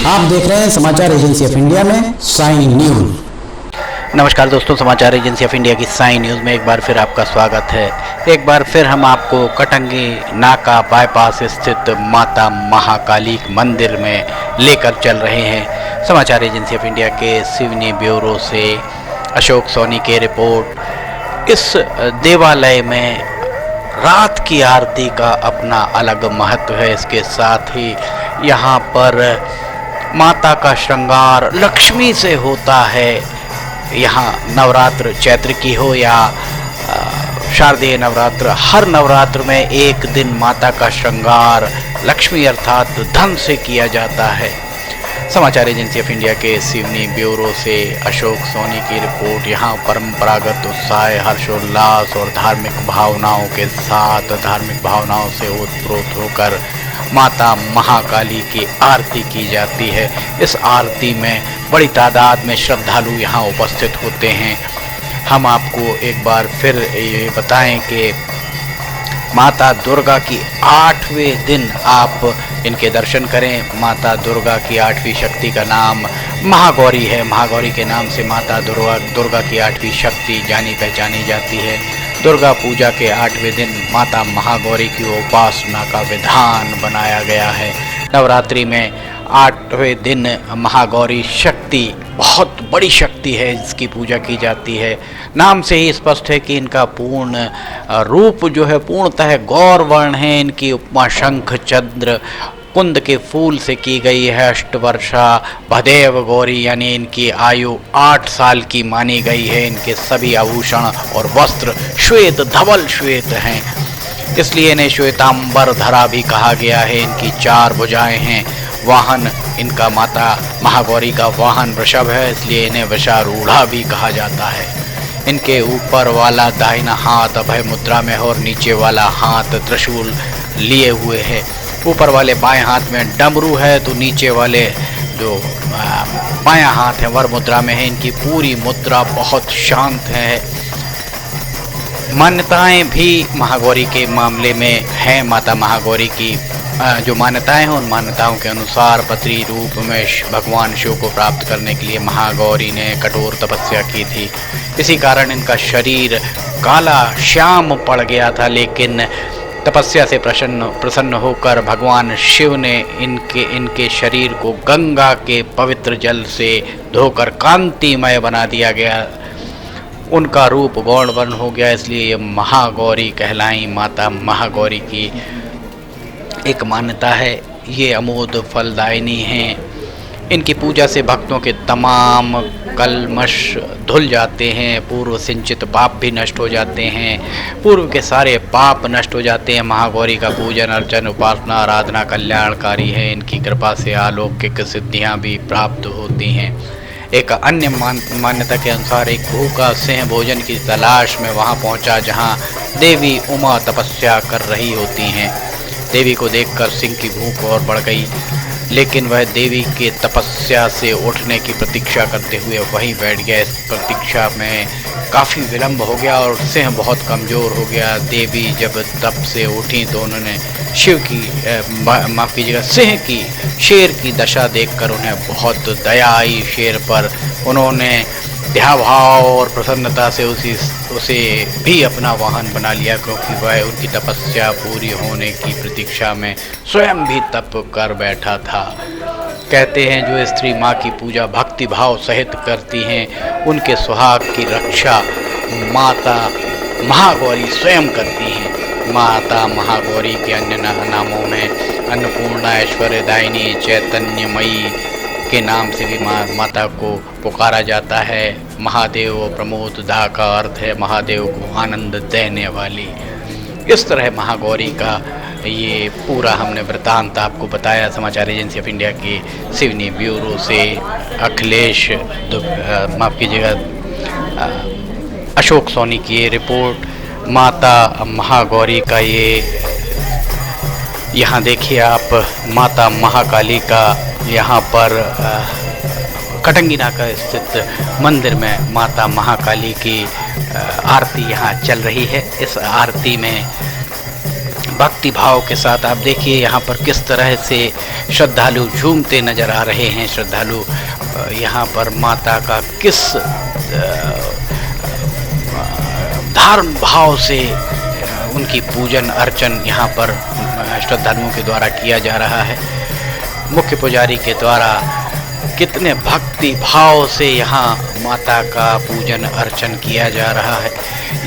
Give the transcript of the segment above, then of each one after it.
आप देख रहे हैं समाचार एजेंसी ऑफ इंडिया में साइन न्यूज। नमस्कार दोस्तों, समाचार एजेंसी ऑफ इंडिया की साइन न्यूज़ में एक बार फिर आपका स्वागत है। एक बार फिर हम आपको कटंगी नाका बाईपास स्थित माता महाकाली मंदिर में लेकर चल रहे हैं। समाचार एजेंसी ऑफ इंडिया के सिवनी ब्यूरो से अशोक सोनी की रिपोर्ट। इस देवालय में रात की आरती का अपना अलग महत्व है। इसके साथ ही यहाँ पर माता का श्रृंगार लक्ष्मी से होता है। यहाँ नवरात्र चैत्र की हो या शारदीय नवरात्र, हर नवरात्र में एक दिन माता का श्रृंगार लक्ष्मी अर्थात धन से किया जाता है। समाचार एजेंसी ऑफ इंडिया के सिवनी ब्यूरो से अशोक सोनी की रिपोर्ट। यहाँ परंपरागत उत्साह, हर्षोल्लास और धार्मिक भावनाओं के साथ, धार्मिक भावनाओं से ओतप्रोत होकर माता महाकाली की आरती की जाती है। इस आरती में बड़ी तादाद में श्रद्धालु यहाँ उपस्थित होते हैं। हम आपको एक बार फिर ये बताएं कि माता दुर्गा की 8वें दिन आप इनके दर्शन करें। माता दुर्गा की 8वीं शक्ति का नाम महागौरी है। महागौरी के नाम से माता दुर्गा की 8वीं शक्ति जानी पहचानी जाती है। दुर्गा पूजा के 8वें दिन माता महागौरी की उपासना का विधान बनाया गया है। नवरात्रि में 8वें दिन महागौरी शक्ति बहुत बड़ी शक्ति है, जिसकी पूजा की जाती है। नाम से ही स्पष्ट है कि इनका पूर्ण रूप जो है पूर्णतः गौर वर्ण है। इनकी उपमा शंख चंद्र कुंद के फूल से की गई है। अष्टवर्षा भदेव गौरी यानी इनकी आयु 8 साल की मानी गई है। इनके सभी आभूषण और वस्त्र श्वेत धवल श्वेत हैं, इसलिए इन्हें श्वेतांबर धरा भी कहा गया है। इनकी 4 भुजाएं हैं। वाहन इनका माता महागौरी का वाहन वृषभ है, इसलिए इन्हें वृषारूढ़ा भी कहा जाता है। इनके ऊपर वाला दाहिना हाथ अभय मुद्रा में है और नीचे वाला हाथ त्रिशूल लिए हुए है। ऊपर वाले बाएं हाथ में डमरू है तो नीचे वाले जो बायां हाथ है वर मुद्रा में है। इनकी पूरी मुद्रा बहुत शांत है। मान्यताएं भी महागौरी के मामले में हैं। माता महागौरी की जो मान्यताएं हैं, उन मान्यताओं के अनुसार पत्री रूप में भगवान शिव को प्राप्त करने के लिए महागौरी ने कठोर तपस्या की थी। इसी कारण इनका शरीर काला श्याम पड़ गया था, लेकिन तपस्या से प्रसन्न होकर भगवान शिव ने इनके शरीर को गंगा के पवित्र जल से धोकर कांतिमय बना दिया गया। उनका रूप गौण वर्ण हो गया, इसलिए ये महागौरी कहलाई। माता महागौरी की एक मान्यता है, ये अमोद फलदायिनी हैं। इनकी पूजा से भक्तों के तमाम कलमश धुल जाते हैं। पूर्व सिंचित पाप भी नष्ट हो जाते हैं। पूर्व के सारे पाप नष्ट हो जाते हैं। महागौरी का पूजन अर्चन उपासना आराधना कल्याणकारी है। इनकी कृपा से अलौकिक सिद्धियां भी प्राप्त होती हैं। एक अन्य मान्यता के अनुसार एक भूखा सिंह भोजन की तलाश में वहां पहुंचा, जहां देवी उमा तपस्या कर रही होती हैं। देवी को देखकर सिंह की भूख और बढ़ गई, लेकिन वह देवी के तपस्या से उठने की प्रतीक्षा करते हुए वहीं बैठ गया। इस प्रतीक्षा में काफ़ी विलंब हो गया और सिंह बहुत कमज़ोर हो गया। देवी जब तप से उठी तो उन्होंने शिव की माफ़ कीजिएगा सिंह की शेर की दशा देखकर उन्हें बहुत दया आई शेर पर। उन्होंने ध्याभाव और प्रसन्नता से उसे भी अपना वाहन बना लिया, क्योंकि वह उनकी तपस्या पूरी होने की प्रतीक्षा में स्वयं भी तप कर बैठा था। कहते हैं जो स्त्री माँ की पूजा भक्ति भाव सहित करती हैं, उनके सुहाग की रक्षा माता महागौरी स्वयं करती हैं। माता महागौरी के अन्य नामों में अन्नपूर्णा, ऐश्वर्यदायिनी, चैतन्यमयी के नाम से भी माता को पुकारा जाता है। महादेव प्रमोद दा का अर्थ है महादेव को आनंद देने वाली। इस तरह महागौरी का ये पूरा हमने वृत्तांत आपको बताया। समाचार एजेंसी ऑफ इंडिया की सिवनी ब्यूरो से अखिलेश माफ़ कीजिएगा अशोक सोनी की ये रिपोर्ट। माता महागौरी का ये यहाँ देखिए आप, माता महाकाली का यहाँ पर कटंगी नाका स्थित मंदिर में माता महाकाली की आरती यहाँ चल रही है। इस आरती में भक्ति भाव के साथ आप देखिए यहाँ पर किस तरह से श्रद्धालु झूमते नजर आ रहे हैं। श्रद्धालु यहाँ पर माता का किस धर्म भाव से उनकी पूजन अर्चन यहाँ पर श्रद्धालुओं के द्वारा किया जा रहा है। मुख्य पुजारी के द्वारा कितने भक्ति भाव से यहाँ माता का पूजन अर्चन किया जा रहा है।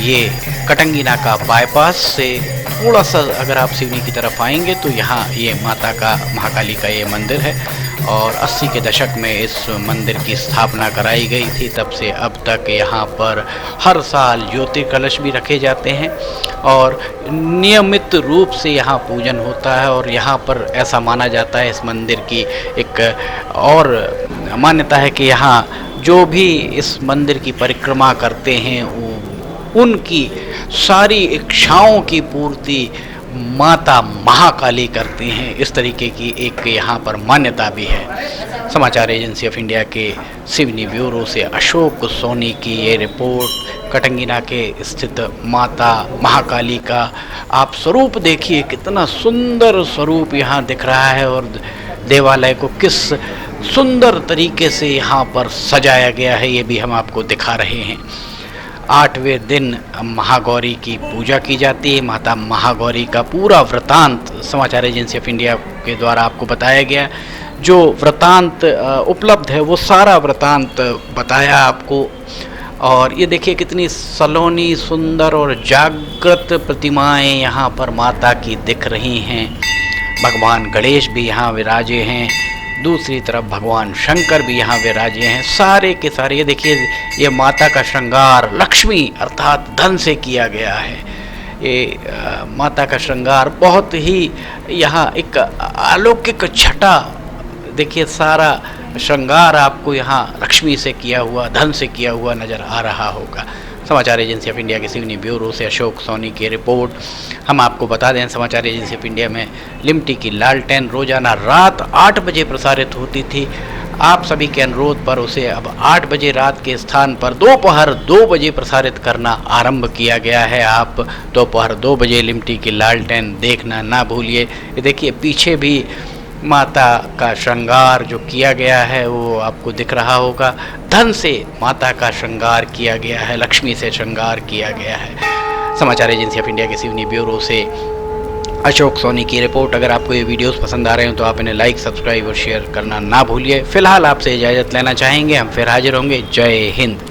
ये कटंगी नाका बाईपास से थोड़ा सा अगर आप सिवनी की तरफ आएंगे तो यहाँ ये माता का महाकाली का ये मंदिर है और 80 के दशक में इस मंदिर की स्थापना कराई गई थी। तब से अब तक यहाँ पर हर साल ज्योति कलश भी रखे जाते हैं और नियमित रूप से यहाँ पूजन होता है। और यहाँ पर ऐसा माना जाता है, इस मंदिर की एक और मान्यता है कि यहाँ जो भी इस मंदिर की परिक्रमा करते हैं उनकी सारी इच्छाओं की पूर्ति माता महाकाली करती हैं। इस तरीके की एक यहाँ पर मान्यता भी है। समाचार एजेंसी ऑफ इंडिया के सिवनी ब्यूरो से अशोक सोनी की ये रिपोर्ट। कटंगी नाके स्थित माता महाकाली का आप स्वरूप देखिए, कितना सुंदर स्वरूप यहाँ दिख रहा है और देवालय को किस सुंदर तरीके से यहाँ पर सजाया गया है ये भी हम आपको दिखा रहे हैं। 8वें दिन महागौरी की पूजा की जाती है। माता महागौरी का पूरा वृतांत समाचार एजेंसी ऑफ इंडिया के द्वारा आपको बताया गया। जो वृतांत उपलब्ध है वो सारा वृतांत बताया आपको। और ये देखिए कितनी सलोनी सुंदर और जागृत प्रतिमाएं यहाँ पर माता की दिख रही हैं। भगवान गणेश भी यहाँ विराजे हैं, दूसरी तरफ भगवान शंकर भी यहाँ विराजे हैं। सारे के सारे ये देखिए, ये माता का श्रृंगार लक्ष्मी अर्थात धन से किया गया है। ये माता का श्रृंगार बहुत ही यहाँ एक अलौकिक छटा, देखिए सारा श्रृंगार आपको यहाँ लक्ष्मी से किया हुआ, धन से किया हुआ नज़र आ रहा होगा। समाचार एजेंसी ऑफ इंडिया के सिवनी ब्यूरो से अशोक सोनी की रिपोर्ट। हम आपको बता दें, समाचार एजेंसी ऑफ इंडिया में लिमटी की लालटेन रोजाना रात 8 बजे प्रसारित होती थी। आप सभी के अनुरोध पर उसे अब 8 बजे रात के स्थान पर दोपहर 2 बजे प्रसारित करना आरंभ किया गया है। आप दोपहर 2 बजे लिमटी की लालटेन देखना ना भूलिए। ये देखिए पीछे भी माता का श्रृंगार जो किया गया है वो आपको दिख रहा होगा। धन से माता का श्रृंगार किया गया है, लक्ष्मी से श्रृंगार किया गया है। समाचार एजेंसी ऑफ इंडिया के सिवनी ब्यूरो से अशोक सोनी की रिपोर्ट। अगर आपको ये वीडियोस पसंद आ रहे हो तो आप इन्हें लाइक, सब्सक्राइब और शेयर करना ना भूलिए। फिलहाल आपसे इजाज़त लेना चाहेंगे, हम फिर हाजिर होंगे। जय हिंद।